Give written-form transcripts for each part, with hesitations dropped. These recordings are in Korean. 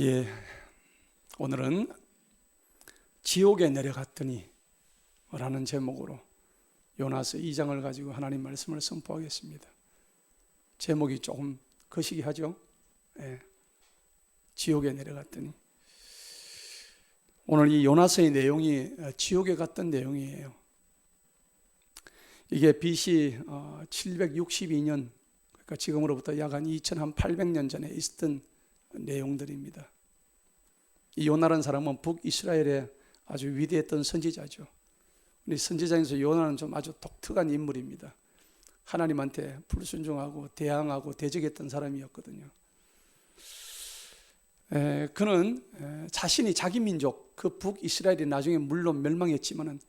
예, 오늘은 지옥에 내려갔더니 라는 제목으로 요나서 2장을 가지고 하나님 말씀을 선포하겠습니다. 제목이 조금 거시기 하죠? 예, 지옥에 내려갔더니. 오늘 이 요나서의 내용이 지옥에 갔던 내용이에요. 이게 BC 762년, 그러니까 지금으로부터 약 한 2800년 전에 있었던 내용들입니다. 이 요나라는 사람은 북이스라엘의 아주 위대했던 선지자죠. 우리 선지자에서 요나는 좀 아주 독특한 인물입니다. 하나님한테 불순종하고 대항하고 대적했던 사람이었거든요. 그는 자신이 자기 민족, 그 북이스라엘이 나중에 물론 멸망했지만은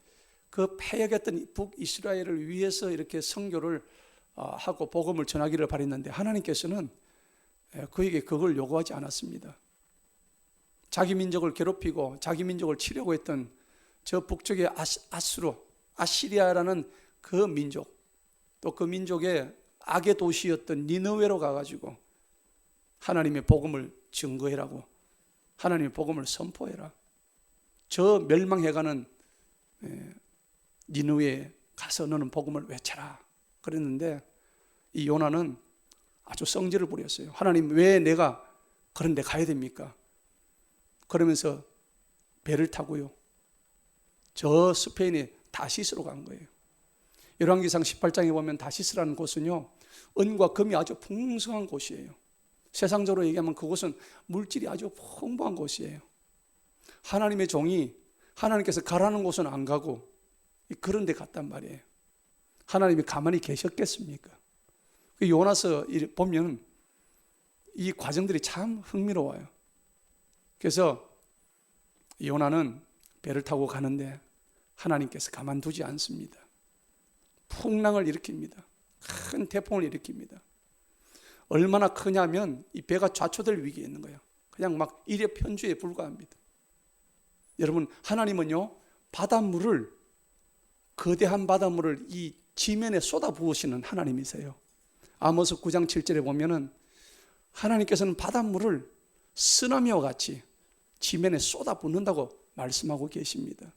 그 패역했던 북이스라엘을 위해서 이렇게 선교를 하고 복음을 전하기를 바랬는데 하나님께서는 그에게 그걸 요구하지 않았습니다. 자기 민족을 괴롭히고 자기 민족을 치려고 했던 저 북쪽의 아시리아라는 그 민족, 또 그 민족의 악의 도시였던 니느웨로 가가지고 하나님의 복음을 증거해라고, 하나님의 복음을 선포해라. 저 멸망해가는 니느웨에 가서 너는 복음을 외쳐라 그랬는데, 이 요나는 아주 성질을 부렸어요. 하나님, 왜 내가 그런 데 가야 됩니까? 그러면서 배를 타고요, 저 스페인의 다시스로 간 거예요. 열왕기상 18장에 보면 다시스라는 곳은요, 은과 금이 아주 풍성한 곳이에요. 세상적으로 얘기하면 그곳은 물질이 아주 풍부한 곳이에요. 하나님의 종이 하나님께서 가라는 곳은 안 가고 그런 데 갔단 말이에요. 하나님이 가만히 계셨겠습니까? 요나서 보면 이 과정들이 참 흥미로워요. 그래서 요나는 배를 타고 가는데 하나님께서 가만두지 않습니다. 풍랑을 일으킵니다. 큰 태풍을 일으킵니다. 얼마나 크냐면 이 배가 좌초될 위기에 있는 거예요. 그냥 막 일의 편주에 불과합니다. 여러분, 하나님은요, 바닷물을, 거대한 바닷물을 이 지면에 쏟아부으시는 하나님이세요. 아모스 9장 7절에 보면은 하나님께서는 바닷물을 쓰나미와 같이 지면에 쏟아붓는다고 말씀하고 계십니다.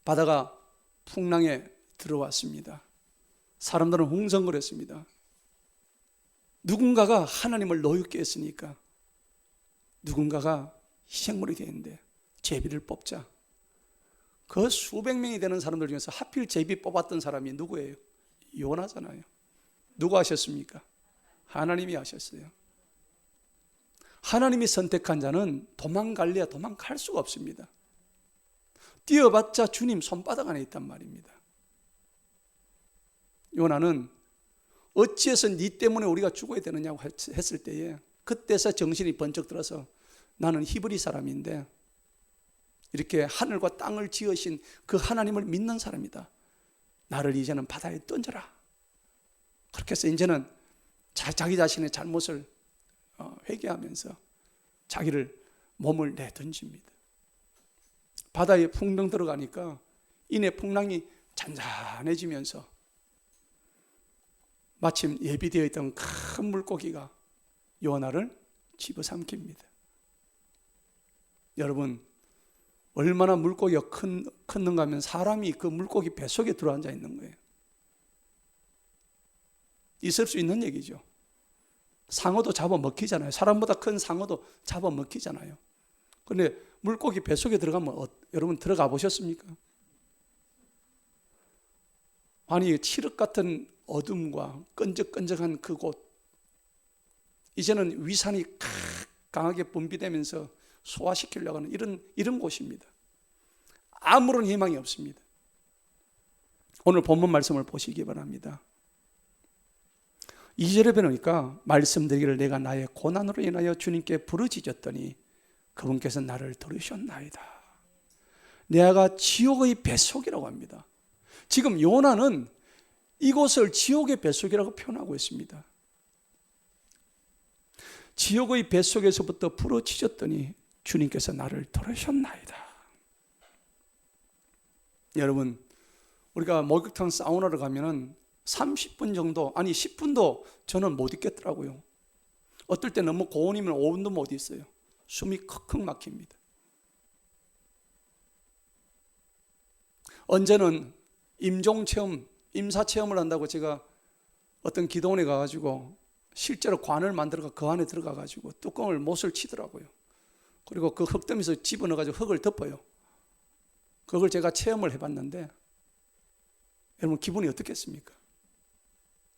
바다가 풍랑에 들어왔습니다. 사람들은 흥성거렸습니다. 누군가가 하나님을 노엽게 했으니까 누군가가 희생물이 되는데 제비를 뽑자. 그 수백 명이 되는 사람들 중에서 하필 제비 뽑았던 사람이 누구예요? 요나잖아요. 누가 하셨습니까? 하나님이 하셨어요. 하나님이 선택한 자는 도망갈래야 도망갈 수가 없습니다. 뛰어봤자 주님 손바닥 안에 있단 말입니다. 요나는 어찌해서 네 때문에 우리가 죽어야 되느냐고 했을 때에 그때서 정신이 번쩍 들어서 나는 히브리 사람인데 이렇게 하늘과 땅을 지으신 그 하나님을 믿는 사람이다. 나를 이제는 바다에 던져라. 그렇게 해서 이제는 자기 자신의 잘못을 회개하면서 자기를 몸을 내던집니다. 바다에 풍덩 들어가니까 이내 풍랑이 잔잔해지면서 마침 예비되어 있던 큰 물고기가 요나를 집어삼킵니다. 여러분, 얼마나 물고기가 컸는가 하면 사람이 그 물고기 뱃속에 들어앉아 있는 거예요. 있을 수 있는 얘기죠. 상어도 잡아먹히잖아요. 사람보다 큰 상어도 잡아먹히잖아요. 그런데 물고기 뱃속에 들어가면 여러분 들어가 보셨습니까? 아니, 칠흑 같은 어둠과 끈적끈적한 그곳, 이제는 위산이 강하게 분비되면서 소화시키려고 하는 이런 곳입니다. 아무런 희망이 없습니다. 오늘 본문 말씀을 보시기 바랍니다. 2절에 보니까 말씀드리기를 내가 나의 고난으로 인하여 주님께 부르짖었더니 그분께서 나를 들으셨나이다. 내가 지옥의 뱃속이라고 합니다. 지금 요나는 이곳을 지옥의 뱃속이라고 표현하고 있습니다. 지옥의 뱃속에서부터 부르짖었더니 주님께서 나를 들으셨나이다. 여러분, 우리가 목욕탕 사우나를 가면은 30분 정도, 아니 10분도 저는 못 있겠더라고요. 어떨 때 너무 고온이면 5분도 못 있어요. 숨이 컥컥 막힙니다. 언제는 임사체험을 한다고 제가 어떤 기도원에 가가지고 실제로 관을 만들어가 그 안에 들어가가지고 뚜껑을 못을 치더라고요. 그리고 그 흙더미에서 집어넣어가지고 흙을 덮어요. 그걸 제가 체험을 해봤는데 여러분 기분이 어떻겠습니까?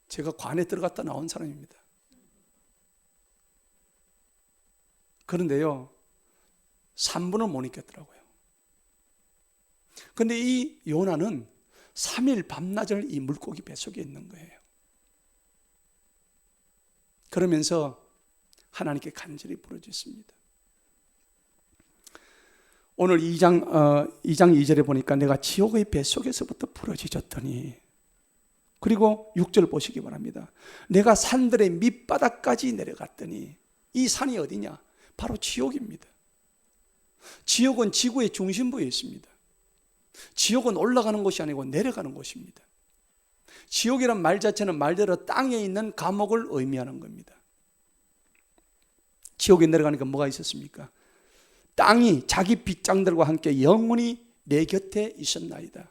제가 관에 들어갔다 나온 사람입니다. 그런데요 3분을 못 있겠더라고요. 그런데 이 요나는 3일 밤낮을 이 물고기 뱃속에 있는 거예요. 그러면서 하나님께 간절히 부르짖습니다. 오늘 2장 2절에 보니까 내가 지옥의 뱃속에서부터 부러지졌더니, 그리고 6절 보시기 바랍니다. 내가 산들의 밑바닥까지 내려갔더니, 이 산이 어디냐? 바로 지옥입니다. 지옥은 지구의 중심부에 있습니다. 지옥은 올라가는 곳이 아니고 내려가는 곳입니다. 지옥이란 말 자체는 말대로 땅에 있는 감옥을 의미하는 겁니다. 지옥에 내려가니까 뭐가 있었습니까? 땅이 자기 빗장들과 함께 영원히 내 곁에 있었나이다.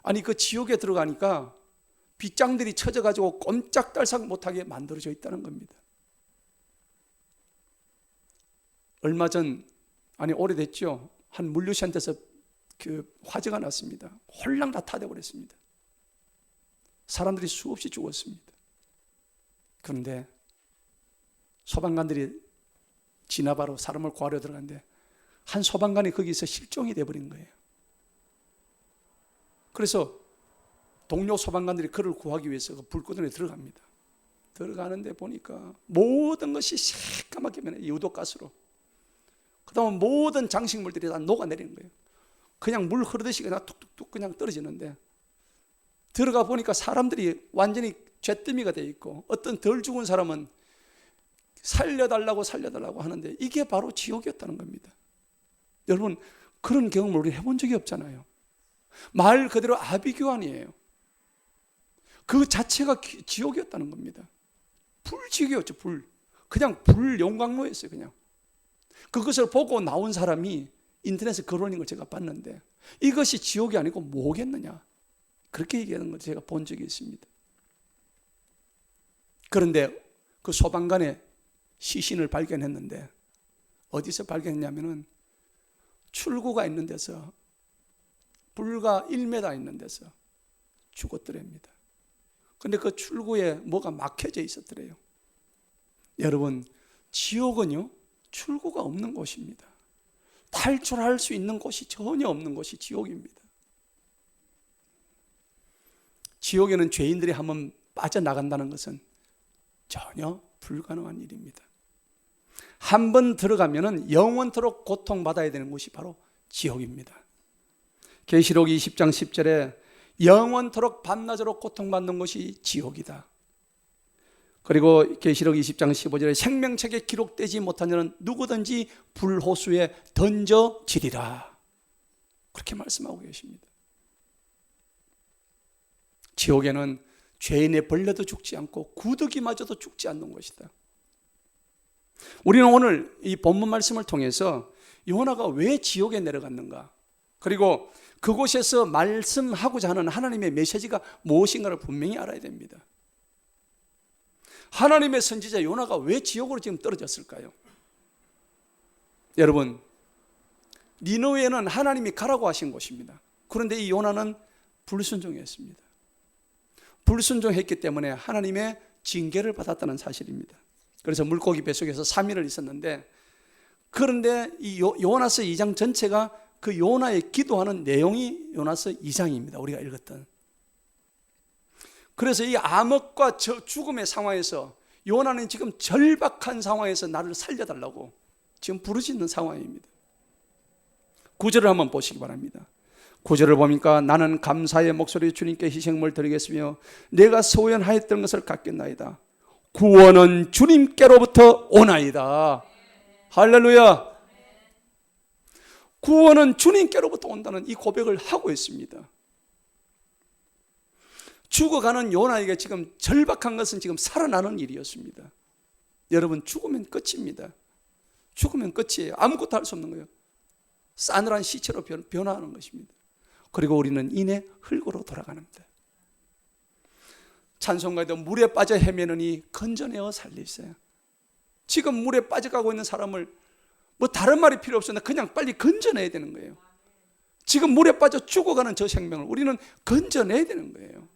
아니 그 지옥에 들어가니까 빗장들이 쳐져가지고 꼼짝달싹 못하게 만들어져 있다는 겁니다. 얼마 전, 아니 오래됐죠. 한 물류센터에서 그 화재가 났습니다. 홀랑 다 타대버렸습니다. 사람들이 수없이 죽었습니다. 그런데 소방관들이 지나바로 사람을 구하려 들어갔는데 한 소방관이 거기서 실종이 돼버린 거예요. 그래서 동료 소방관들이 그를 구하기 위해서 그 불구덩이에 들어갑니다. 들어가는데 보니까 모든 것이 새까맣게 변해요. 유독가스로. 그 다음에 모든 장식물들이 다 녹아내리는 거예요. 그냥 물 흐르듯이 그냥 툭툭툭 그냥 떨어지는데, 들어가 보니까 사람들이 완전히 잿더미가 되어 있고, 어떤 덜 죽은 사람은 살려달라고 하는데 이게 바로 지옥이었다는 겁니다. 여러분 그런 경험을 우리 해본 적이 없잖아요. 말 그대로 아비규환이에요. 그 자체가 지옥이었다는 겁니다. 불지옥이었죠. 그냥 불용광로였어요. 그냥 그것을 보고 나온 사람이 인터넷에 글 올린 걸 제가 봤는데, 이것이 지옥이 아니고 뭐겠느냐, 그렇게 얘기하는 걸 제가 본 적이 있습니다. 그런데 그 소방관의 시신을 발견했는데, 어디서 발견했냐면은 출구가 있는 데서, 불과 1m 있는 데서 죽었더랍니다. 그런데 그 출구에 뭐가 막혀져 있었더래요. 여러분 지옥은요 출구가 없는 곳입니다. 탈출할 수 있는 곳이 전혀 없는 곳이 지옥입니다. 지옥에는 죄인들이 한번 빠져나간다는 것은 전혀 불가능한 일입니다. 한 번 들어가면 영원토록 고통받아야 되는 곳이 바로 지옥입니다. 계시록 20장 10절에 영원토록 밤낮으로 고통받는 것이 지옥이다. 그리고 계시록 20장 15절에 생명책에 기록되지 못한 자는 누구든지 불호수에 던져지리라, 그렇게 말씀하고 계십니다. 지옥에는 죄인의 벌레도 죽지 않고 구더기마저도 죽지 않는 것이다. 우리는 오늘 이 본문 말씀을 통해서 요나가 왜 지옥에 내려갔는가, 그리고 그곳에서 말씀하고자 하는 하나님의 메시지가 무엇인가를 분명히 알아야 됩니다. 하나님의 선지자 요나가 왜 지옥으로 지금 떨어졌을까요? 여러분, 니느웨는 하나님이 가라고 하신 곳입니다. 그런데 이 요나는 불순종했습니다. 불순종했기 때문에 하나님의 징계를 받았다는 사실입니다. 그래서 물고기 뱃속에서 3일을 있었는데, 그런데 이 요나서 2장 전체가 그 요나의 기도하는 내용이 요나서 2장입니다. 우리가 읽었던. 그래서 이 암흑과 죽음의 상황에서 요나는 지금 절박한 상황에서 나를 살려달라고 지금 부르짖는 상황입니다. 9절을 한번 보시기 바랍니다. 9절을 보니까 나는 감사의 목소리 주님께 희생을 드리겠으며 내가 소원하였던 것을 갚겠나이다. 구원은 주님께로부터 오나이다. 할렐루야. 구원은 주님께로부터 온다는 이 고백을 하고 있습니다. 죽어가는 요나에게 지금 절박한 것은 지금 살아나는 일이었습니다. 여러분, 죽으면 끝입니다. 죽으면 끝이에요. 아무것도 할 수 없는 거예요. 싸늘한 시체로 변화하는 것입니다. 그리고 우리는 이내 흙으로 돌아가는데, 찬송가에도 물에 빠져 헤매느니 건져내어 살리세요. 지금 물에 빠져가고 있는 사람을 뭐 다른 말이 필요 없으나 그냥 빨리 건져내야 되는 거예요. 지금 물에 빠져 죽어가는 저 생명을 우리는 건져내야 되는 거예요.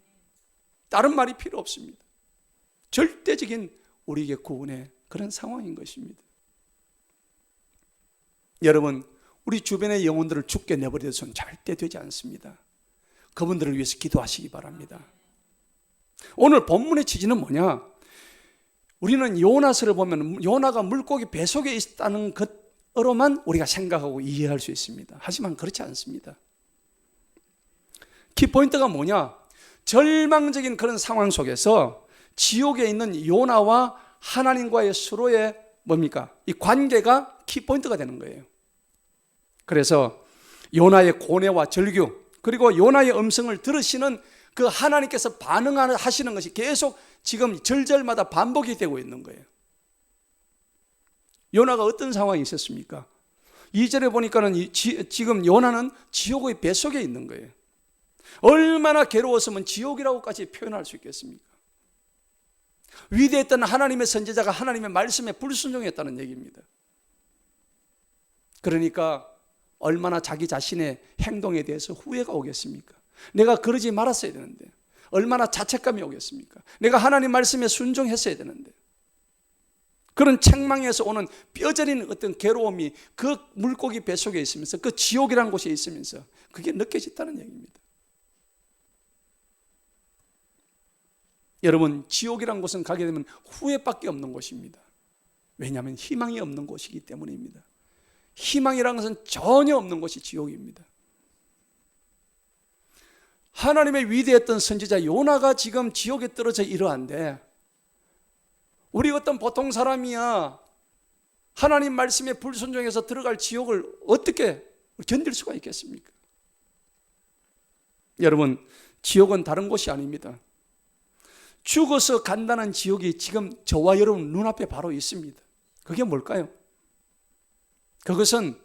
다른 말이 필요 없습니다. 절대적인 우리에게 구원의 그런 상황인 것입니다. 여러분, 우리 주변의 영혼들을 죽게 내버려둬서는 절대 되지 않습니다. 그분들을 위해서 기도하시기 바랍니다. 오늘 본문의 취지는 뭐냐? 우리는 요나서를 보면 요나가 물고기 뱃속에 있다는 것으로만 우리가 생각하고 이해할 수 있습니다. 하지만 그렇지 않습니다. 키포인트가 뭐냐? 절망적인 그런 상황 속에서 지옥에 있는 요나와 하나님과의 서로의 뭡니까? 이 관계가 키포인트가 되는 거예요. 그래서 요나의 고뇌와 절규, 그리고 요나의 음성을 들으시는 그 하나님께서 반응하시는 것이 계속 지금 절절마다 반복이 되고 있는 거예요. 요나가 어떤 상황이 있었습니까? 2절에 보니까는 지금 요나는 지옥의 뱃속에 있는 거예요. 얼마나 괴로웠으면 지옥이라고까지 표현할 수 있겠습니까? 위대했던 하나님의 선지자가 하나님의 말씀에 불순종했다는 얘기입니다. 그러니까 얼마나 자기 자신의 행동에 대해서 후회가 오겠습니까? 내가 그러지 말았어야 되는데, 얼마나 자책감이 오겠습니까? 내가 하나님 말씀에 순종했어야 되는데. 그런 책망에서 오는 뼈저린 어떤 괴로움이 그 물고기 뱃속에 있으면서, 그 지옥이라는 곳에 있으면서 그게 느껴졌다는 얘기입니다. 여러분, 지옥이라는 곳은 가게 되면 후회밖에 없는 곳입니다. 왜냐하면 희망이 없는 곳이기 때문입니다. 희망이라는 것은 전혀 없는 곳이 지옥입니다. 하나님의 위대했던 선지자 요나가 지금 지옥에 떨어져 이러한데, 우리 어떤 보통 사람이야 하나님 말씀에 불순종해서 들어갈 지옥을 어떻게 견딜 수가 있겠습니까? 여러분, 지옥은 다른 곳이 아닙니다. 죽어서 간다는 지옥이 지금 저와 여러분 눈앞에 바로 있습니다. 그게 뭘까요? 그것은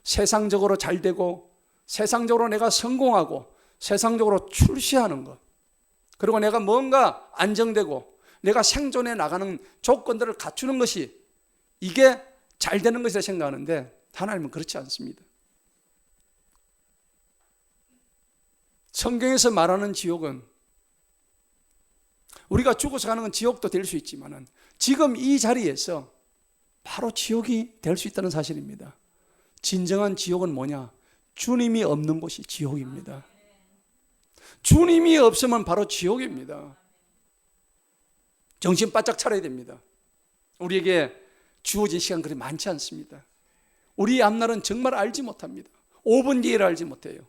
세상적으로 잘 되고, 세상적으로 내가 성공하고, 세상적으로 출세하는 것, 그리고 내가 뭔가 안정되고 내가 생존해 나가는 조건들을 갖추는 것이, 이게 잘 되는 것이라 생각하는데, 하나님은 그렇지 않습니다. 성경에서 말하는 지옥은, 우리가 죽어서 가는 건 지옥도 될 수 있지만 지금 이 자리에서 바로 지옥이 될 수 있다는 사실입니다. 진정한 지옥은 뭐냐? 주님이 없는 곳이 지옥입니다. 주님이 없으면 바로 지옥입니다. 정신 바짝 차려야 됩니다. 우리에게 주어진 시간 그리 많지 않습니다. 우리 앞날은 정말 알지 못합니다. 5분 뒤를 알지 못해요.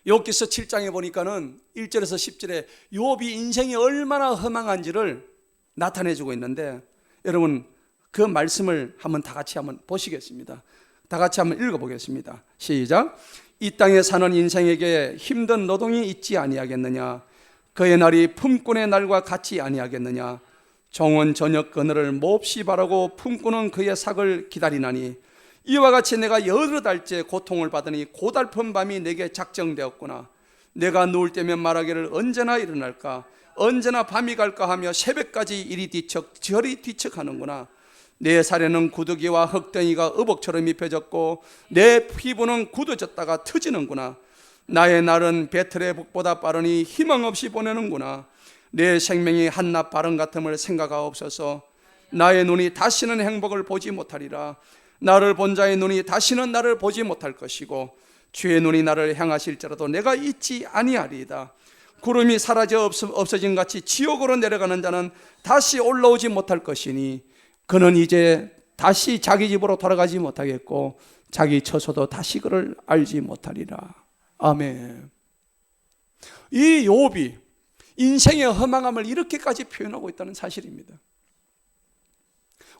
욥기서 7장에 보니까는 1절에서 10절에 욥이 인생이 얼마나 허망한지를 나타내주고 있는데, 여러분 그 말씀을 다 같이 한번 보시겠습니다. 다 같이 한번 읽어보겠습니다. 시작. 이 땅에 사는 인생에게 힘든 노동이 있지 아니하겠느냐? 그의 날이 품꾼의 날과 같지 아니하겠느냐? 종은 저녁 그늘을 몹시 바라고 품꾼은 그의 삭을 기다리나니, 이와 같이 내가 여러 달째 고통을 받으니 고달픈 밤이 내게 작정되었구나. 내가 누울 때면 말하기를 언제나 일어날까, 언제나 밤이 갈까 하며 새벽까지 이리 뒤척 저리 뒤척하는구나. 내 살에는 구더기와 흙덩이가 의복처럼 입혀졌고 내 피부는 굳어졌다가 터지는구나. 나의 날은 배틀의 북보다 빠르니 희망 없이 보내는구나. 내 생명이 한낱 바람 같음을 생각하옵소서. 나의 눈이 다시는 행복을 보지 못하리라. 나를 본 자의 눈이 다시는 나를 보지 못할 것이고 주의 눈이 나를 향하실지라도 내가 잊지 아니하리이다. 구름이 사라져 없어진 같이 지옥으로 내려가는 자는 다시 올라오지 못할 것이니 그는 이제 다시 자기 집으로 돌아가지 못하겠고 자기 처소도 다시 그를 알지 못하리라. 아멘. 이 욥이 인생의 허망함을 이렇게까지 표현하고 있다는 사실입니다.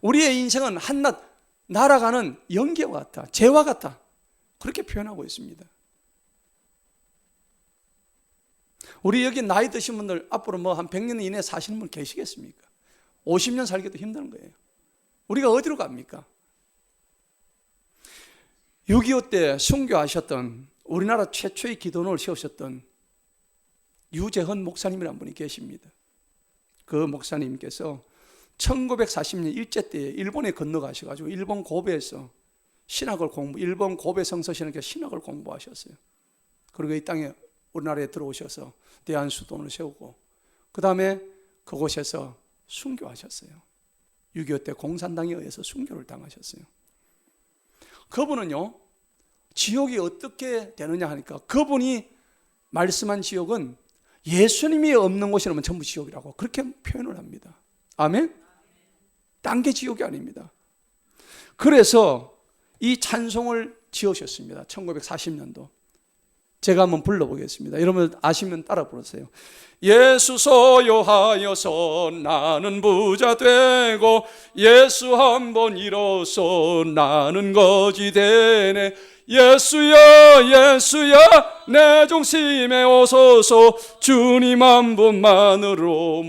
우리의 인생은 한낱 날아가는 연기와 같다, 재와 같다, 그렇게 표현하고 있습니다. 우리 여기 나이 드신 분들 앞으로 한 100년 이내에 사시는 분 계시겠습니까? 50년 살기도 힘든 거예요. 우리가 어디로 갑니까? 6.25 때 순교하셨던 우리나라 최초의 기도원을 세우셨던 유재헌 목사님이라는 분이 계십니다. 그 목사님께서 1940년 일제 때 일본에 건너가셔가지고 일본 고베에서 일본 고베 성서신학교 신학을 공부하셨어요. 그리고 이 땅에 우리나라에 들어오셔서 대한수도원을 세우고 그 다음에 그곳에서 순교하셨어요. 6.25 때 공산당에 의해서 순교를 당하셨어요. 그분은요, 지옥이 어떻게 되느냐 하니까 그분이 말씀한 지옥은 예수님이 없는 곳이라면 전부 지옥이라고 그렇게 표현을 합니다. 아멘? 딴 게 지옥이 아닙니다. 그래서 이 찬송을 지으셨습니다. 1940년도. 제가 한번 불러보겠습니다. 여러분 아시면 따라 부르세요. 예수 소유하여서 나는 부자 되고 예수 한번 잃어서 나는 거지 되네. 예수야 예수야 내 중심에 오소서 주님 한 분만으로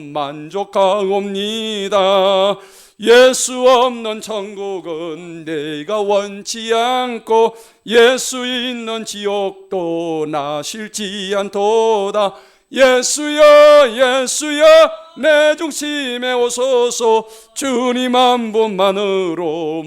만족하옵니다. 예수 없는 천국은 내가 원치 않고 예수 있는 지옥도 나 싫지 않도다. 예수야 예수야 내 중심에 오소서 주님 한 분만으로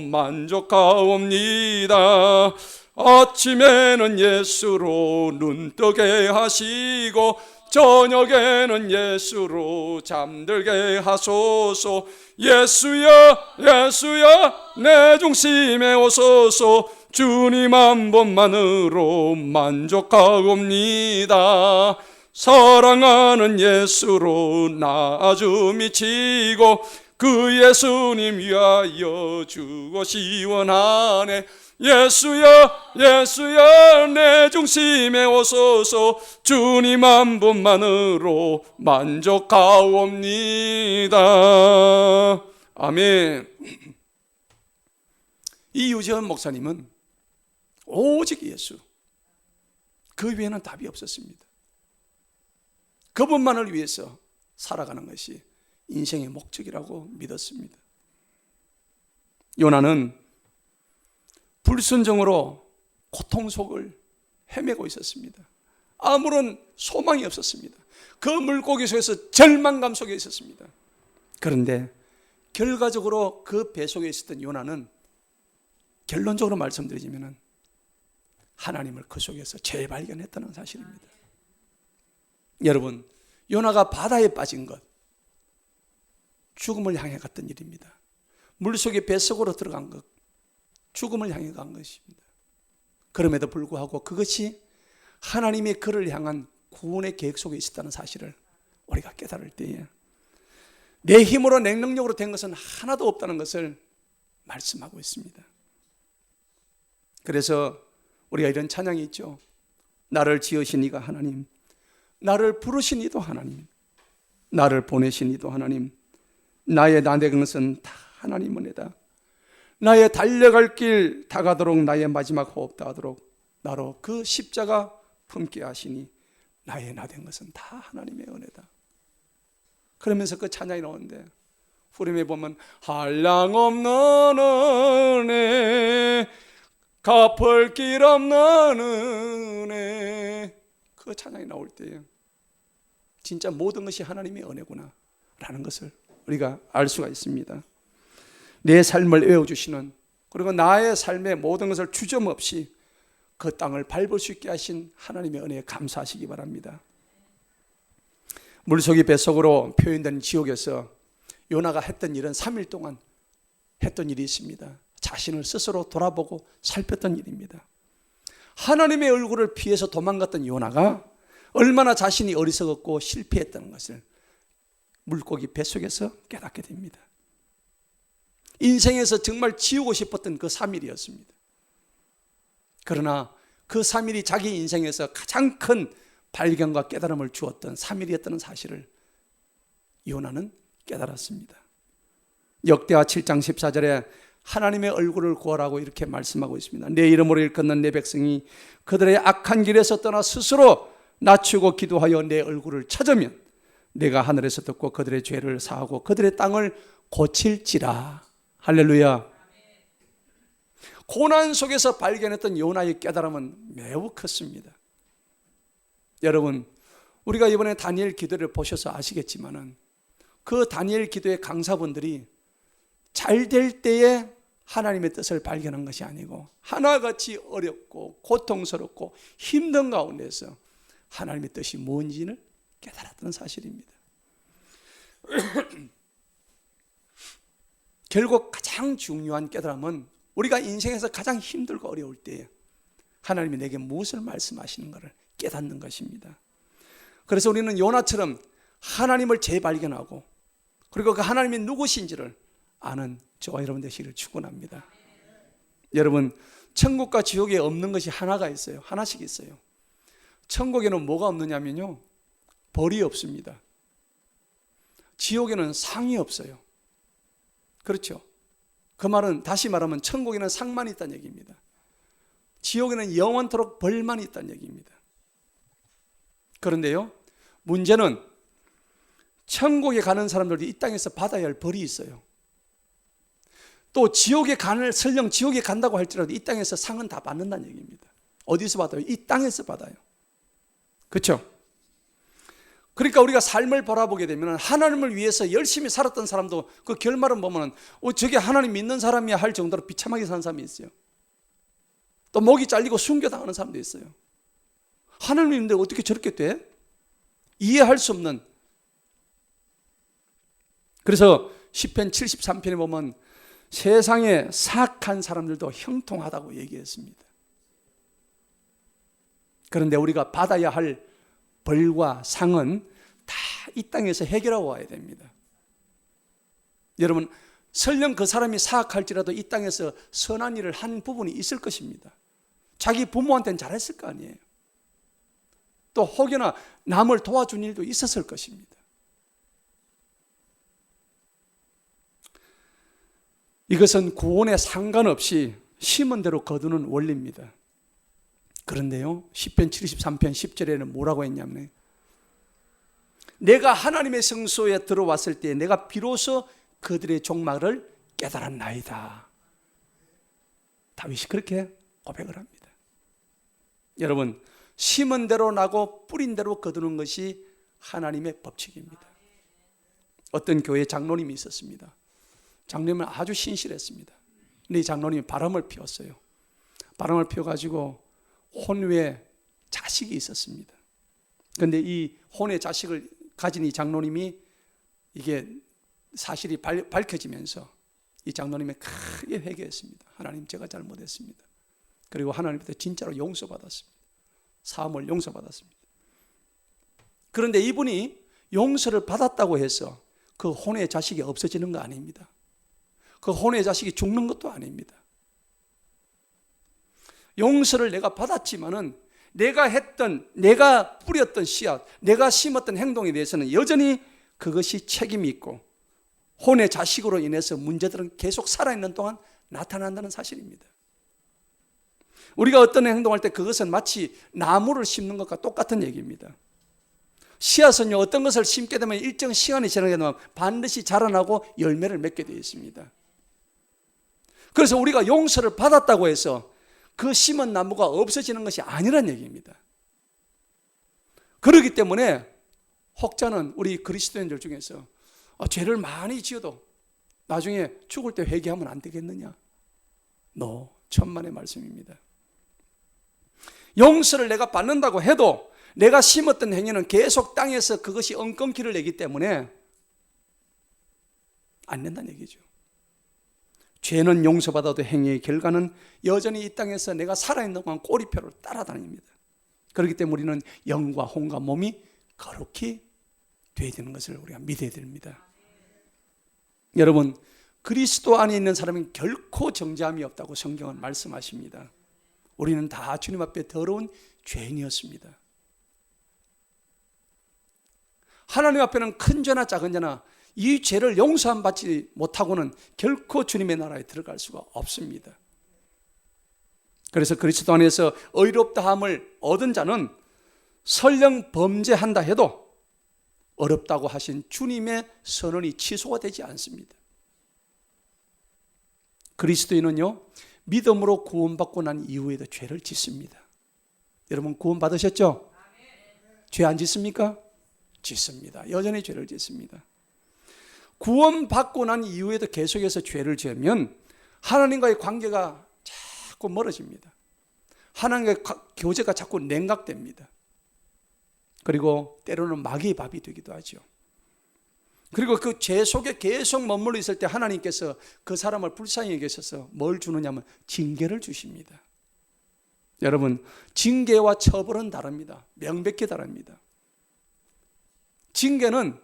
만족하옵니다. 아침에는 예수로 눈뜨게 하시고 저녁에는 예수로 잠들게 하소서. 예수야 예수야 내 중심에 오소서 주님 한 분만으로 만족하옵니다. 사랑하는 예수로 나 아주 미치고 그 예수님 위하여 죽으시 원하네. 예수야 예수야 내 중심에 오소서 주님 한 분만으로 만족하옵니다. 아멘. 이 유재헌 목사님은 오직 예수, 그 외에는 답이 없었습니다. 그분만을 위해서 살아가는 것이 인생의 목적이라고 믿었습니다. 요나는 불순종으로 고통 속을 헤매고 있었습니다. 아무런 소망이 없었습니다. 그 물고기 속에서 절망감 속에 있었습니다. 그런데 결과적으로 그 배 속에 있었던 요나는 결론적으로 말씀드리자면 하나님을 그 속에서 재발견했다는 사실입니다. 여러분, 요나가 바다에 빠진 것, 죽음을 향해 갔던 일입니다. 물속에 뱃속으로 들어간 것, 죽음을 향해 간 것입니다. 그럼에도 불구하고 그것이 하나님의 그를 향한 구원의 계획 속에 있었다는 사실을 우리가 깨달을 때에 내 힘으로 내 능력으로 된 것은 하나도 없다는 것을 말씀하고 있습니다. 그래서 우리가 이런 찬양이 있죠. 나를 지으신 이가 하나님, 나를 부르신 이도 하나님, 나를 보내신 이도 하나님, 나의 나 된 것은 다 하나님 은혜다. 나의 달려갈 길 다가도록 나의 마지막 호흡 다하도록 나로 그 십자가 품게 하시니 나의 나 된 것은 다 하나님의 은혜다. 그러면서 그 찬양이 나오는데 후렴에 보면 한량없는 은혜, 갚을 길 없는 은혜, 그 찬양이 나올 때에 진짜 모든 것이 하나님의 은혜구나 라는 것을 우리가 알 수가 있습니다. 내 삶을 외워주시는, 그리고 나의 삶의 모든 것을 주저없이 그 땅을 밟을 수 있게 하신 하나님의 은혜에 감사하시기 바랍니다. 물속이 뱃속으로 표현된 지옥에서 요나가 했던 일은 3일 동안 했던 일이 있습니다. 자신을 스스로 돌아보고 살폈던 일입니다. 하나님의 얼굴을 피해서 도망갔던 요나가 얼마나 자신이 어리석었고 실패했다는 것을 물고기 뱃속에서 깨닫게 됩니다. 인생에서 정말 지우고 싶었던 그 3일이었습니다. 그러나 그 3일이 자기 인생에서 가장 큰 발견과 깨달음을 주었던 3일이었다는 사실을 요나는 깨달았습니다. 역대하 7장 14절에 하나님의 얼굴을 구하라고 이렇게 말씀하고 있습니다. 내 이름으로 일컫는 내 백성이 그들의 악한 길에서 떠나 스스로 낮추고 기도하여 내 얼굴을 찾으면 내가 하늘에서 듣고 그들의 죄를 사하고 그들의 땅을 고칠지라. 할렐루야. 고난 속에서 발견했던 요나의 깨달음은 매우 컸습니다. 여러분, 우리가 이번에 다니엘 기도를 보셔서 아시겠지만은 그 다니엘 기도의 강사분들이 잘 될 때에 하나님의 뜻을 발견한 것이 아니고 하나같이 어렵고 고통스럽고 힘든 가운데서 하나님의 뜻이 뭔지를 깨달았던 사실입니다. 결국 가장 중요한 깨달음은 우리가 인생에서 가장 힘들고 어려울 때에 하나님이 내게 무엇을 말씀하시는 것을 깨닫는 것입니다. 그래서 우리는 요나처럼 하나님을 재발견하고 그리고 그 하나님이 누구신지를 아는 저와 여러분 되시기를 축원합니다. 여러분, 천국과 지옥에 없는 것이 하나가 있어요. 하나씩 있어요. 천국에는 뭐가 없느냐면요, 벌이 없습니다. 지옥에는 상이 없어요. 그렇죠? 그 말은 다시 말하면 천국에는 상만 있다는 얘기입니다. 지옥에는 영원토록 벌만 있다는 얘기입니다. 그런데요, 문제는 천국에 가는 사람들도 이 땅에서 받아야 할 벌이 있어요. 또 지옥에 설령 지옥에 간다고 할지라도 이 땅에서 상은 다 받는다는 얘기입니다. 어디서 받아요? 이 땅에서 받아요. 그렇죠? 그러니까 우리가 삶을 바라보게 되면 하나님을 위해서 열심히 살았던 사람도 그 결말은 보면 저게 하나님 믿는 사람이야 할 정도로 비참하게 사는 사람이 있어요. 또 목이 잘리고 순교당하는 사람도 있어요. 하나님 믿는데 어떻게 저렇게 돼? 이해할 수 없는. 그래서 시편 73편에 보면 세상에 사악한 사람들도 형통하다고 얘기했습니다. 그런데 우리가 받아야 할 벌과 상은 다 이 땅에서 해결하고 와야 됩니다. 여러분, 설령 그 사람이 사악할지라도 이 땅에서 선한 일을 한 부분이 있을 것입니다. 자기 부모한테는 잘했을 거 아니에요. 또 혹여나 남을 도와준 일도 있었을 것입니다. 이것은 구원에 상관없이 심은 대로 거두는 원리입니다. 그런데요, 시편 73편 10절에는 뭐라고 했냐면 내가 하나님의 성소에 들어왔을 때 내가 비로소 그들의 종말을 깨달았나이다. 다윗이 그렇게 고백을 합니다. 여러분, 심은 대로 나고 뿌린 대로 거두는 것이 하나님의 법칙입니다. 어떤 교회 장로님이 있었습니다. 장로님은 아주 신실했습니다. 근데 이 장로님이 바람을 피웠어요. 바람을 피워가지고 혼외 자식이 있었습니다. 그런데 이 혼외 자식을 가진 이 장로님이 이게 사실이 밝혀지면서 이 장로님이 크게 회개했습니다. 하나님, 제가 잘못했습니다. 그리고 하나님한테 진짜로 용서받았습니다. 사함을 용서받았습니다. 그런데 이분이 용서를 받았다고 해서 그 혼외 자식이 없어지는 거 아닙니다. 그 혼외 자식이 죽는 것도 아닙니다. 용서를 내가 받았지만은 내가 뿌렸던 씨앗, 내가 심었던 행동에 대해서는 여전히 그것이 책임이 있고 혼의 자식으로 인해서 문제들은 계속 살아있는 동안 나타난다는 사실입니다. 우리가 어떤 행동할 때 그것은 마치 나무를 심는 것과 똑같은 얘기입니다. 씨앗은요, 어떤 것을 심게 되면 일정 시간이 지나게 되면 반드시 자라나고 열매를 맺게 되어 있습니다. 그래서 우리가 용서를 받았다고 해서 그 심은 나무가 없어지는 것이 아니란 얘기입니다. 그렇기 때문에 혹자는 우리 그리스도인들 중에서 죄를 많이 지어도 나중에 죽을 때 회개하면 안 되겠느냐? 천만의 말씀입니다. 용서를 내가 받는다고 해도 내가 심었던 행위는 계속 땅에서 그것이 엉겅퀴를 내기 때문에 안 된다는 얘기죠. 죄는 용서받아도 행위의 결과는 여전히 이 땅에서 내가 살아있는 동안 꼬리표를 따라다닙니다. 그렇기 때문에 우리는 영과 혼과 몸이 거룩히 되어야 되는 것을 우리가 믿어야 됩니다. 여러분, 그리스도 안에 있는 사람은 결코 정죄함이 없다고 성경은 말씀하십니다. 우리는 다 주님 앞에 더러운 죄인이었습니다. 하나님 앞에는 큰 죄나 작은 죄나 이 죄를 용서함 받지 못하고는 결코 주님의 나라에 들어갈 수가 없습니다. 그래서 그리스도 안에서 의롭다함을 얻은 자는 설령 범죄한다 해도 어렵다고 하신 주님의 선언이 취소가 되지 않습니다. 그리스도인은요, 믿음으로 구원받고 난 이후에도 죄를 짓습니다. 여러분 구원 받으셨죠? 죄 안 짓습니까? 짓습니다. 여전히 죄를 짓습니다. 구원받고 난 이후에도 계속해서 죄를 지으면 하나님과의 관계가 자꾸 멀어집니다. 하나님과의 교제가 자꾸 냉각됩니다. 그리고 때로는 마귀의 밥이 되기도 하죠. 그리고 그 죄 속에 계속 머물러 있을 때 하나님께서 그 사람을 불쌍히 여기셔서 뭘 주느냐면 징계를 주십니다. 여러분, 징계와 처벌은 다릅니다. 명백히 다릅니다. 징계는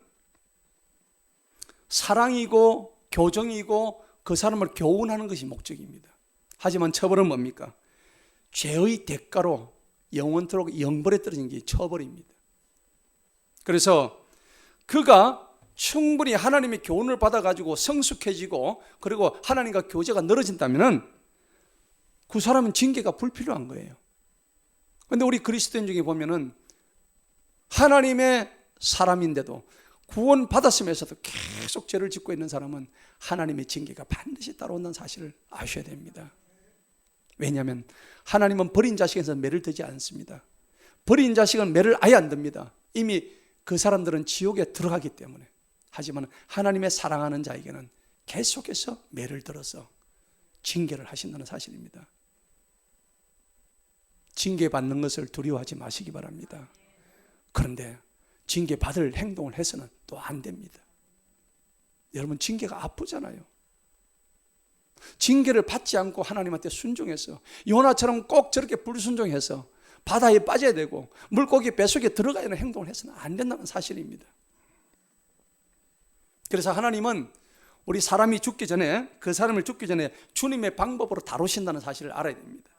사랑이고 교정이고 그 사람을 교훈하는 것이 목적입니다. 하지만 처벌은 뭡니까? 죄의 대가로 영원토록 영벌에 떨어진 게 처벌입니다. 그래서 그가 충분히 하나님의 교훈을 받아가지고 성숙해지고 그리고 하나님과 교제가 늘어진다면 그 사람은 징계가 불필요한 거예요. 그런데 우리 그리스도인 중에 보면은 하나님의 사람인데도 구원 받았으면서도 계속 죄를 짓고 있는 사람은 하나님의 징계가 반드시 따라온다는 사실을 아셔야 됩니다. 왜냐하면 하나님은 버린 자식에서 매를 드지 않습니다. 버린 자식은 매를 아예 안 듭니다. 이미 그 사람들은 지옥에 들어가기 때문에. 하지만 하나님의 사랑하는 자에게는 계속해서 매를 들어서 징계를 하신다는 사실입니다. 징계받는 것을 두려워하지 마시기 바랍니다. 그런데 징계받을 행동을 해서는 또 안 됩니다. 여러분, 징계가 아프잖아요. 징계를 받지 않고 하나님한테 순종해서 요나처럼 꼭 저렇게 불순종해서 바다에 빠져야 되고 물고기 뱃속에 들어가야 하는 행동을 해서는 안 된다는 사실입니다. 그래서 하나님은 우리 사람이 죽기 전에, 그 사람을 죽기 전에 주님의 방법으로 다루신다는 사실을 알아야 됩니다.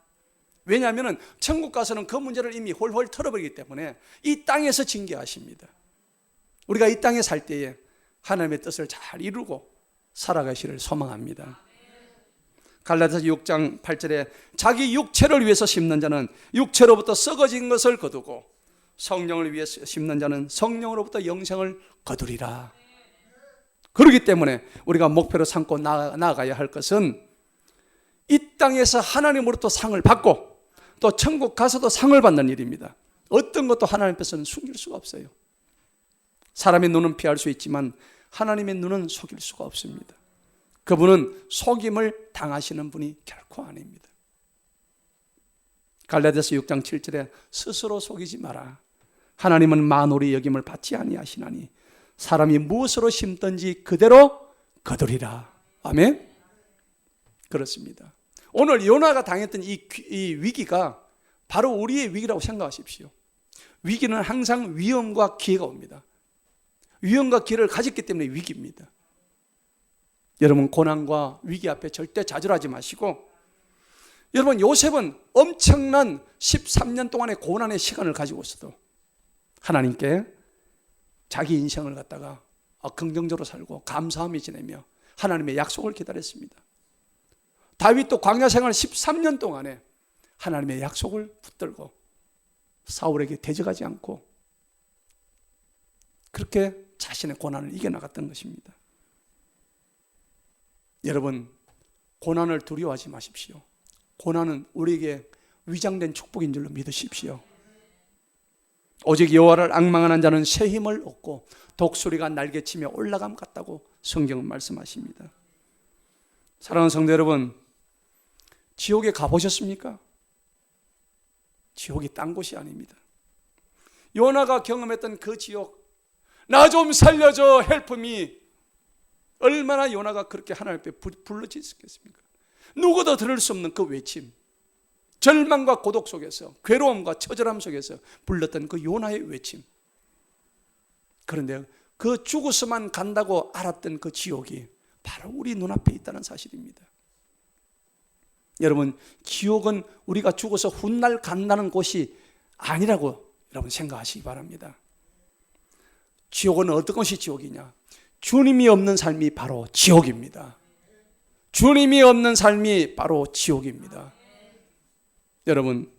왜냐하면 천국 가서는 그 문제를 이미 홀홀 털어버리기 때문에 이 땅에서 징계하십니다. 우리가 이 땅에 살 때에 하나님의 뜻을 잘 이루고 살아가시를 소망합니다. 갈라디아서 6장 8절에 자기 육체를 위해서 심는 자는 육체로부터 썩어진 것을 거두고 성령을 위해서 심는 자는 성령으로부터 영생을 거두리라. 그렇기 때문에 우리가 목표로 삼고 나아가야 할 것은 이 땅에서 하나님으로부터 상을 받고 또 천국 가서도 상을 받는 일입니다. 어떤 것도 하나님 앞에서는 숨길 수가 없어요. 사람의 눈은 피할 수 있지만 하나님의 눈은 속일 수가 없습니다. 그분은 속임을 당하시는 분이 결코 아닙니다. 갈라디아서 6장 7절에 스스로 속이지 마라. 하나님은 만홀의 여김을 받지 아니하시나니 사람이 무엇으로 심든지 그대로 거두리라. 아멘. 그렇습니다. 오늘 요나가 당했던 이 위기가 바로 우리의 위기라고 생각하십시오. 위기는 항상 위험과 기회가 옵니다. 위험과 기회를 가졌기 때문에 위기입니다. 여러분, 고난과 위기 앞에 절대 좌절하지 마시고, 여러분, 요셉은 엄청난 13년 동안의 고난의 시간을 가지고 있어도 하나님께 자기 인생을 갖다가 긍정적으로 살고 감사함이 지내며 하나님의 약속을 기다렸습니다. 다윗도 광야 생활 13년 동안에 하나님의 약속을 붙들고 사울에게 대적하지 않고 그렇게 자신의 고난을 이겨나갔던 것입니다. 여러분, 고난을 두려워하지 마십시오. 고난은 우리에게 위장된 축복인 줄로 믿으십시오. 오직 여호와를 앙망하는 자는 새 힘을 얻고 독수리가 날개치며 올라감 같다고 성경은 말씀하십니다. 사랑하는 성도 여러분, 지옥에 가보셨습니까? 지옥이 딴 곳이 아닙니다. 요나가 경험했던 그 지옥, 나 좀 살려줘, 헬프미. 얼마나 요나가 그렇게 하나님 앞에 불러지었겠습니까? 누구도 들을 수 없는 그 외침, 절망과 고독 속에서, 괴로움과 처절함 속에서 불렀던 그 요나의 외침. 그런데 그 죽어서만 간다고 알았던 그 지옥이 바로 우리 눈앞에 있다는 사실입니다. 여러분, 지옥은 우리가 죽어서 훗날 간다는 곳이 아니라고 여러분 생각하시기 바랍니다. 지옥은 어떤 것이 지옥이냐? 주님이 없는 삶이 바로 지옥입니다. 주님이 없는 삶이 바로 지옥입니다. 여러분,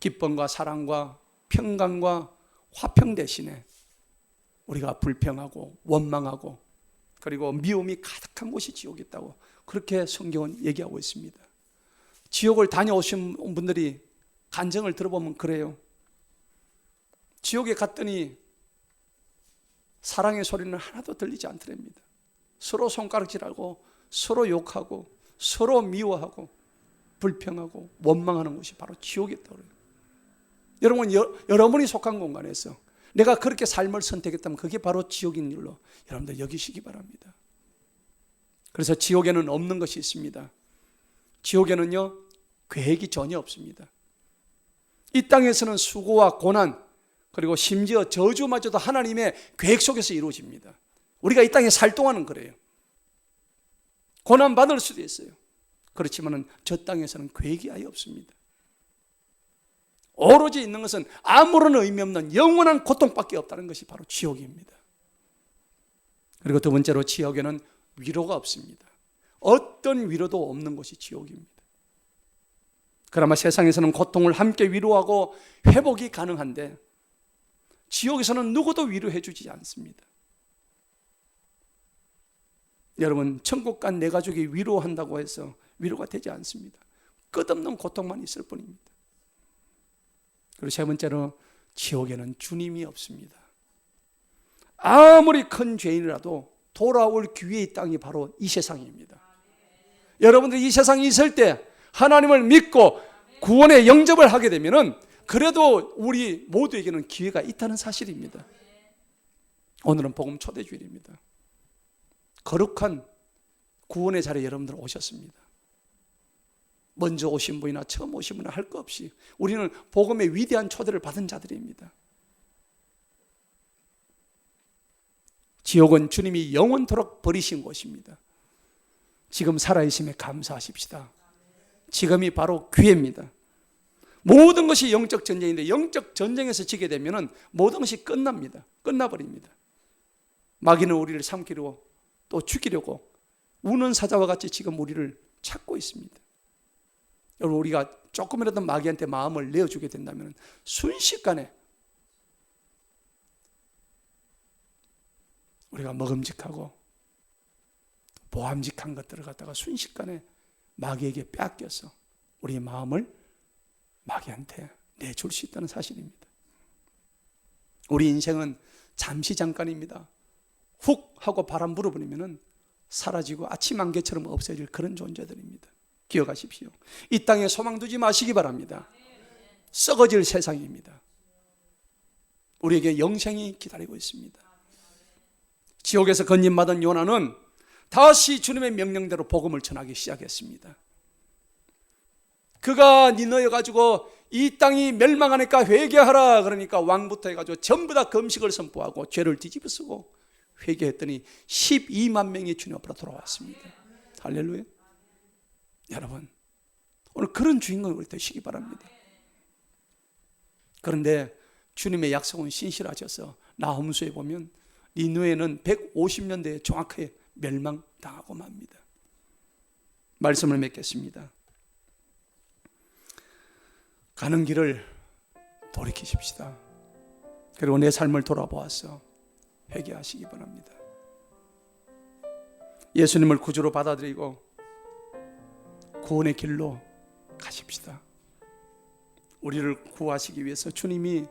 기쁨과 사랑과 평강과 화평 대신에 우리가 불평하고 원망하고 그리고 미움이 가득한 곳이 지옥이 있다고 그렇게 성경은 얘기하고 있습니다. 지옥을 다녀오신 분들이 간증을 들어보면 그래요. 지옥에 갔더니 사랑의 소리는 하나도 들리지 않더랍니다. 서로 손가락질하고 서로 욕하고 서로 미워하고 불평하고 원망하는 곳이 바로 지옥이 있다고 그래요. 여러분, 여러분이 속한 공간에서 내가 그렇게 삶을 선택했다면 그게 바로 지옥인 일로 여러분들 여기시기 바랍니다. 그래서 지옥에는 없는 것이 있습니다. 지옥에는요, 계획이 전혀 없습니다. 이 땅에서는 수고와 고난, 그리고 심지어 저주마저도 하나님의 계획 속에서 이루어집니다. 우리가 이 땅에 살 동안은 그래요. 고난 받을 수도 있어요. 그렇지만 저 땅에서는 계획이 아예 없습니다. 오로지 있는 것은 아무런 의미 없는 영원한 고통밖에 없다는 것이 바로 지옥입니다. 그리고 두 번째로 지옥에는 위로가 없습니다. 어떤 위로도 없는 것이 지옥입니다. 그나마 세상에서는 고통을 함께 위로하고 회복이 가능한데 지옥에서는 누구도 위로해 주지 않습니다. 여러분, 천국 간 내 가족이 위로한다고 해서 위로가 되지 않습니다. 끝없는 고통만 있을 뿐입니다. 그리고 세 번째로 지옥에는 주님이 없습니다. 아무리 큰 죄인이라도 돌아올 기회의 땅이 바로 이 세상입니다. 여러분들이 이 세상에 있을 때 하나님을 믿고 구원의 영접을 하게 되면은 그래도 우리 모두에게는 기회가 있다는 사실입니다. 오늘은 복음 초대 주일입니다. 거룩한 구원의 자리에 여러분들 오셨습니다. 먼저 오신 분이나 처음 오신 분이나 할 것 없이 우리는 복음의 위대한 초대를 받은 자들입니다. 지옥은 주님이 영원토록 버리신 곳입니다. 지금 살아있음에 감사하십시다. 지금이 바로 기회입니다. 모든 것이 영적 전쟁인데 영적 전쟁에서 지게 되면 모든 것이 끝납니다. 끝나버립니다. 마귀는 우리를 삼키려고 또 죽이려고 우는 사자와 같이 지금 우리를 찾고 있습니다. 여러분, 우리가 조금이라도 마귀한테 마음을 내어주게 된다면 순식간에 우리가 먹음직하고 보암직한 것들을 갖다가 순식간에 마귀에게 빼앗겨서 우리의 마음을 마귀한테 내줄 수 있다는 사실입니다. 우리 인생은 잠시 잠깐입니다. 훅 하고 바람 불어버리면 사라지고 아침 안개처럼 없어질 그런 존재들입니다. 기억하십시오. 이 땅에 소망 두지 마시기 바랍니다. 썩어질 세상입니다. 우리에게 영생이 기다리고 있습니다. 지옥에서 건진받은 요나는 다시 주님의 명령대로 복음을 전하기 시작했습니다. 그가 니너에 가지고 이 땅이 멸망하니까 회개하라 그러니까 왕부터 해가지고 전부 다 금식을 선포하고 죄를 뒤집어쓰고 회개했더니 12만 명이 주님 앞으로 돌아왔습니다. 할렐루야. 여러분, 오늘 그런 주인공이 우리 되시기 바랍니다. 그런데 주님의 약속은 신실하셔서 나홈수에 보면 니느웨는 150년대에 정확하게 멸망당하고 맙니다. 말씀을 맺겠습니다. 가는 길을 돌이키십시다. 그리고 내 삶을 돌아보아서 회개하시기 바랍니다. 예수님을 구주로 받아들이고 구원의 길로 가십시다. 우리를 구하시기 위해서 주님이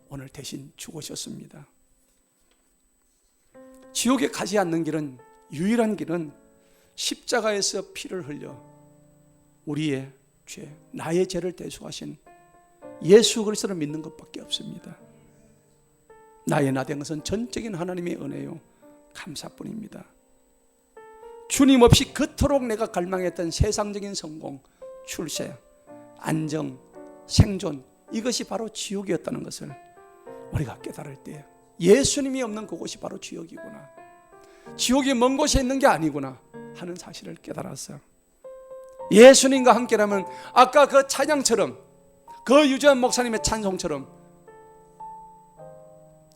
오늘 대신 죽으셨습니다. 지옥에 가지 않는 길은, 유일한 길은 십자가에서 피를 흘려 우리의 죄, 나의 죄를 대속하신 예수 그리스도를 믿는 것밖에 없습니다. 나의 나 된 것은 전적인 하나님의 은혜요 감사뿐입니다. 주님 없이 그토록 내가 갈망했던 세상적인 성공, 출세, 안정, 생존, 이것이 바로 지옥이었다는 것을 우리가 깨달을 때 예수님이 없는 그곳이 바로 지옥이구나, 지옥이 먼 곳에 있는 게 아니구나 하는 사실을 깨달았어요. 예수님과 함께라면 아까 그 찬양처럼, 그 유재환 목사님의 찬송처럼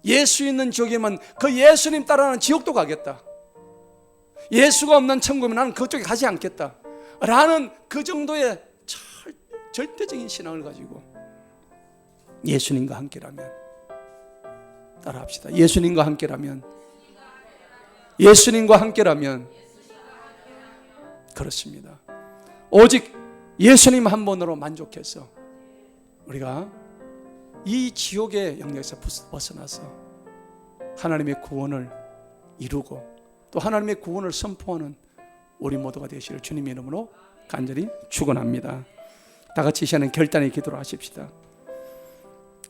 예수 있는 지옥이면 그 예수님 따라하는 지옥도 가겠다, 예수가 없는 천국이면 나는 그쪽에 가지 않겠다 라는 그 정도의 절대적인 신앙을 가지고 예수님과 함께라면, 따라합시다. 예수님과 함께라면 예수님과 함께라면 그렇습니다. 오직 예수님 한 분으로 만족해서 우리가 이 지옥의 영역에서 벗어나서 하나님의 구원을 이루고 또 하나님의 구원을 선포하는 우리 모두가 되시길 주님의 이름으로 간절히 축원합니다. 다 같이 이 시간에 결단의 기도를 하십시다.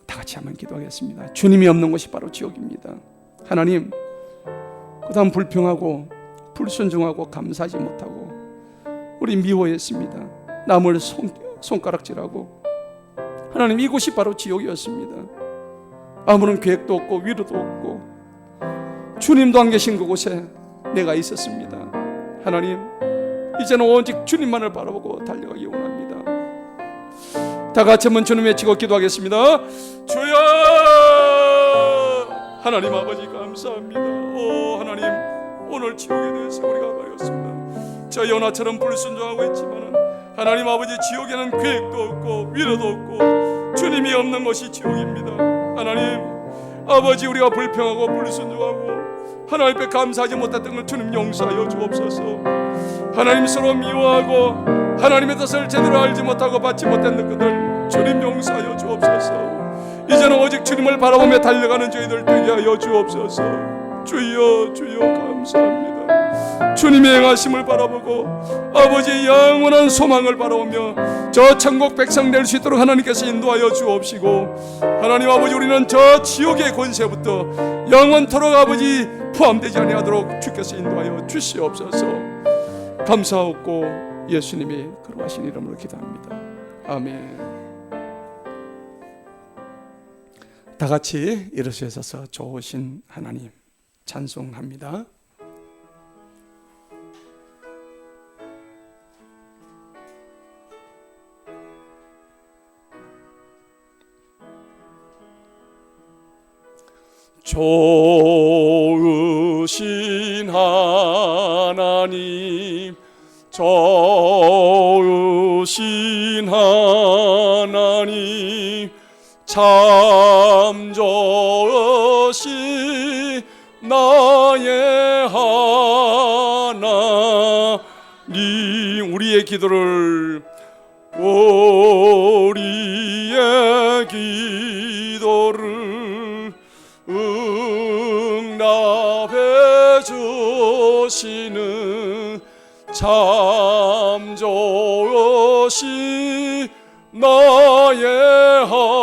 다 같이 한번 기도하겠습니다. 주님이 없는 곳이 바로 지옥입니다. 하나님, 그다음 불평하고 불순종하고 감사하지 못하고 우리 미워했습니다. 남을 손가락질하고 하나님, 이곳이 바로 지옥이었습니다. 아무런 계획도 없고 위로도 없고 주님도 안 계신 그곳에 내가 있었습니다. 하나님, 이제는 오직 주님만을 바라보고 달려가기 원합니다. 다 같이 한번 주님 외치고 기도하겠습니다. 주여! 하나님 아버지 감사합니다. 오 하나님, 오늘 지옥에 대해서 우리가 말했습니다. 저 요나처럼 불순종하고 있지만 하나님 아버지, 지옥에는 계획도 없고 위로도 없고 주님이 없는 것이 지옥입니다. 하나님 아버지, 우리가 불평하고 불순종하고 하나님 앞에 감사하지 못했던 걸 주님 용서하여 주옵소서. 하나님 서로 미워하고 하나님의 뜻을 제대로 알지 못하고 받지 못했는 그들 주님 용서하여 주옵소서. 이제는 오직 주님을 바라보며 달려가는 저희들 되게 하여 주옵소서. 주여 주여 감사합니다. 주님의 행하심을 바라보고 아버지의 영원한 소망을 바라보며 저 천국 백성 될 수 있도록 하나님께서 인도하여 주옵시고, 하나님 아버지, 우리는 저 지옥의 권세부터 영원토록 아버지 포함되지 아니하도록 주께서 인도하여 주시옵소서. 감사하고 예수님이 거룩하신 이름으로 기도합니다. 아멘. 다 같이 일어서셔서 좋으신 하나님 찬송합니다. 좋으신 하나님, 좋으신 하나님, 참 좋으신 나의 하나님. 우리의 기도를 응답해 주시는 참 좋으신 나의 하나님.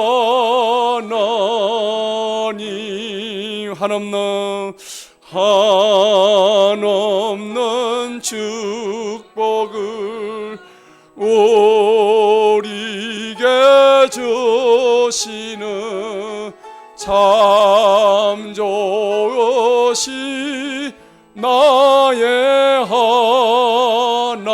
한없는 축복을 우리에게 주시는 참 좋으신 나의 하나님.